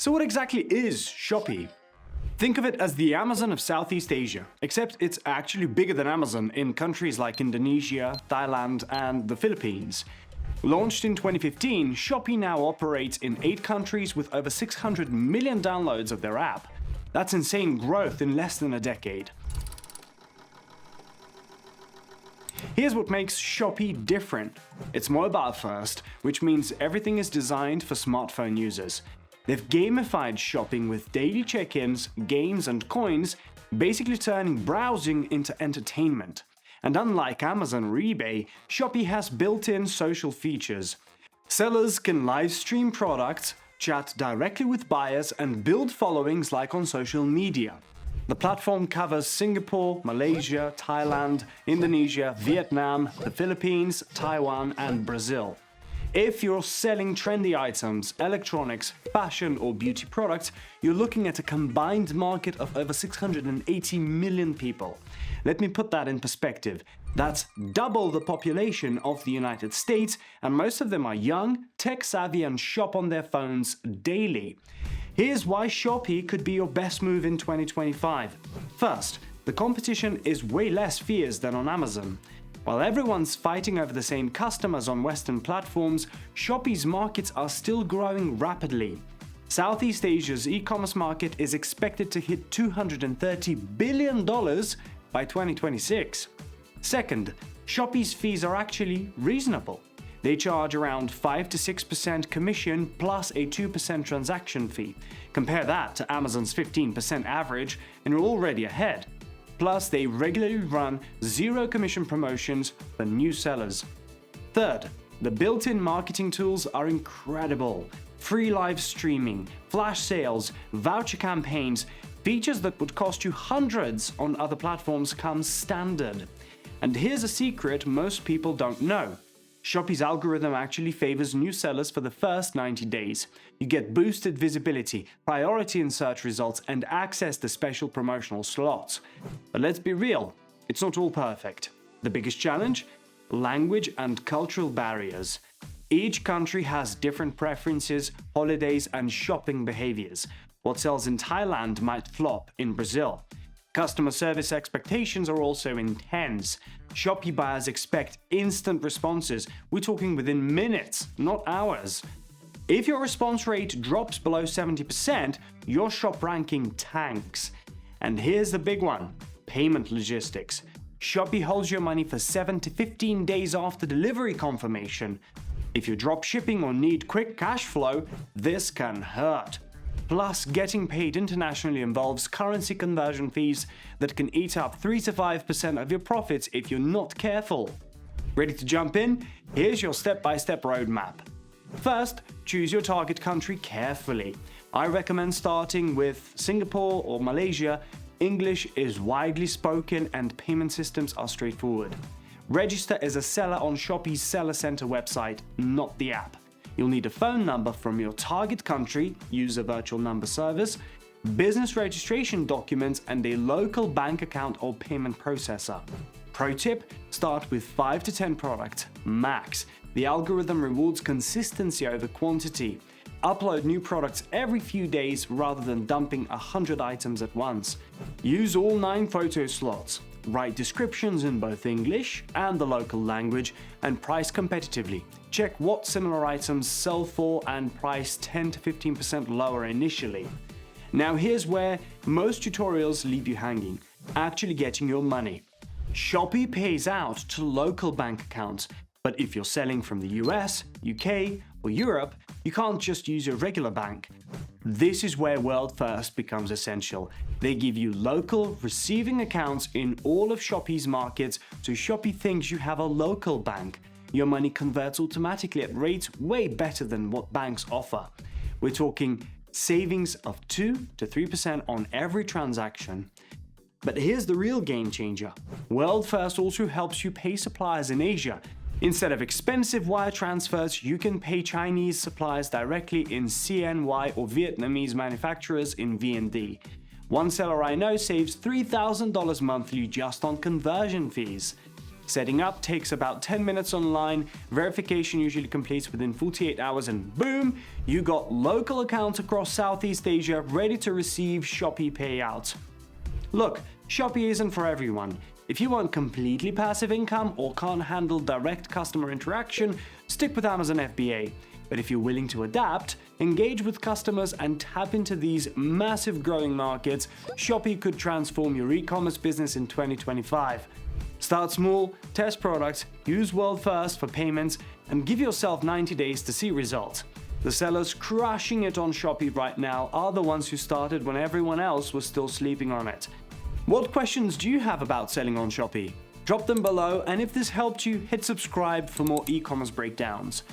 So what exactly is Shopee? Think of it as the Amazon of Southeast Asia, except it's actually bigger than Amazon in countries like Indonesia, Thailand, and the Philippines. Launched in 2015, Shopee now operates in 8 countries with over 600 million downloads of their app. That's insane growth in less than a decade. Here's what makes Shopee different. It's mobile first, which means everything is designed for smartphone users. They've gamified shopping with daily check-ins, games, and coins, basically turning browsing into entertainment. And unlike Amazon or eBay, Shopee has built-in social features. Sellers can live stream products, chat directly with buyers, and build followings like on social media. The platform covers Singapore, Malaysia, Thailand, Indonesia, Vietnam, the Philippines, Taiwan, and Brazil. If you're selling trendy items, electronics, fashion, or beauty products, you're looking at a combined market of over 680 million people. Let me put that in perspective. That's double the population of the United States, and most of them are young, tech-savvy, and shop on their phones daily. Here's why Shopee could be your best move in 2025. First, the competition is way less fierce than on Amazon. While everyone's fighting over the same customers on Western platforms, Shopee's markets are still growing rapidly. Southeast Asia's e-commerce market is expected to hit $230 billion by 2026. Second, Shopee's fees are actually reasonable. They charge around 5 to 6% commission plus a 2% transaction fee. Compare that to Amazon's 15% average and you're already ahead. Plus, they regularly run zero commission promotions for new sellers. Third, the built-in marketing tools are incredible. Free live streaming, flash sales, voucher campaigns, features that would cost you hundreds on other platforms come standard. And here's a secret most people don't know. Shopee's algorithm actually favors new sellers for the first 90 days. You get boosted visibility, priority in search results, and access to special promotional slots. But let's be real, it's not all perfect. The biggest challenge? Language and cultural barriers. Each country has different preferences, holidays, and shopping behaviors. What sells in Thailand might flop in Brazil. Customer service expectations are also intense. Shopee buyers expect instant responses. We're talking within minutes, not hours. If your response rate drops below 70%, your shop ranking tanks. And here's the big one: payment logistics. Shopee holds your money for 7 to 15 days after delivery confirmation. If you're drop shipping or need quick cash flow, this can hurt. Plus, getting paid internationally involves currency conversion fees that can eat up 3 to 5% of your profits if you're not careful. Ready to jump in? Here's your step-by-step roadmap. First, choose your target country carefully. I recommend starting with Singapore or Malaysia. English is widely spoken and payment systems are straightforward. Register as a seller on Shopee's Seller Center website, not the app. You'll need a phone number from your target country, use a virtual number service, business registration documents, and a local bank account or payment processor. Pro tip: start with 5 to 10 products, max. The algorithm rewards consistency over quantity. Upload new products every few days rather than dumping 100 items at once. Use all 9 photo slots. Write descriptions in both English and the local language, and price competitively. Check what similar items sell for and price 10 to 15% lower initially. Now here's where most tutorials leave you hanging: actually getting your money. Shopee pays out to local bank accounts, but if you're selling from the US, UK, or Europe, you can't just use your regular bank. This is where World First becomes essential. They give you local receiving accounts in all of Shopee's markets, so Shopee thinks you have a local bank. Your money converts automatically at rates way better than what banks offer. We're talking savings of 2 to 3% on every transaction. But here's the real game changer. World First also helps you pay suppliers in Asia. Instead of expensive wire transfers, you can pay Chinese suppliers directly in CNY or Vietnamese manufacturers in VND. One seller I know saves $3,000 monthly just on conversion fees. Setting up takes about 10 minutes online, verification usually completes within 48 hours, and boom, you got local accounts across Southeast Asia ready to receive Shopee payouts. Look, Shopee isn't for everyone. If you want completely passive income or can't handle direct customer interaction, stick with Amazon FBA. But if you're willing to adapt, engage with customers, and tap into these massive growing markets, Shopee could transform your e-commerce business in 2025. Start small, test products, use World First for payments, and give yourself 90 days to see results. The sellers crushing it on Shopee right now are the ones who started when everyone else was still sleeping on it. What questions do you have about selling on Shopee? Drop them below, and if this helped you, hit subscribe for more e-commerce breakdowns.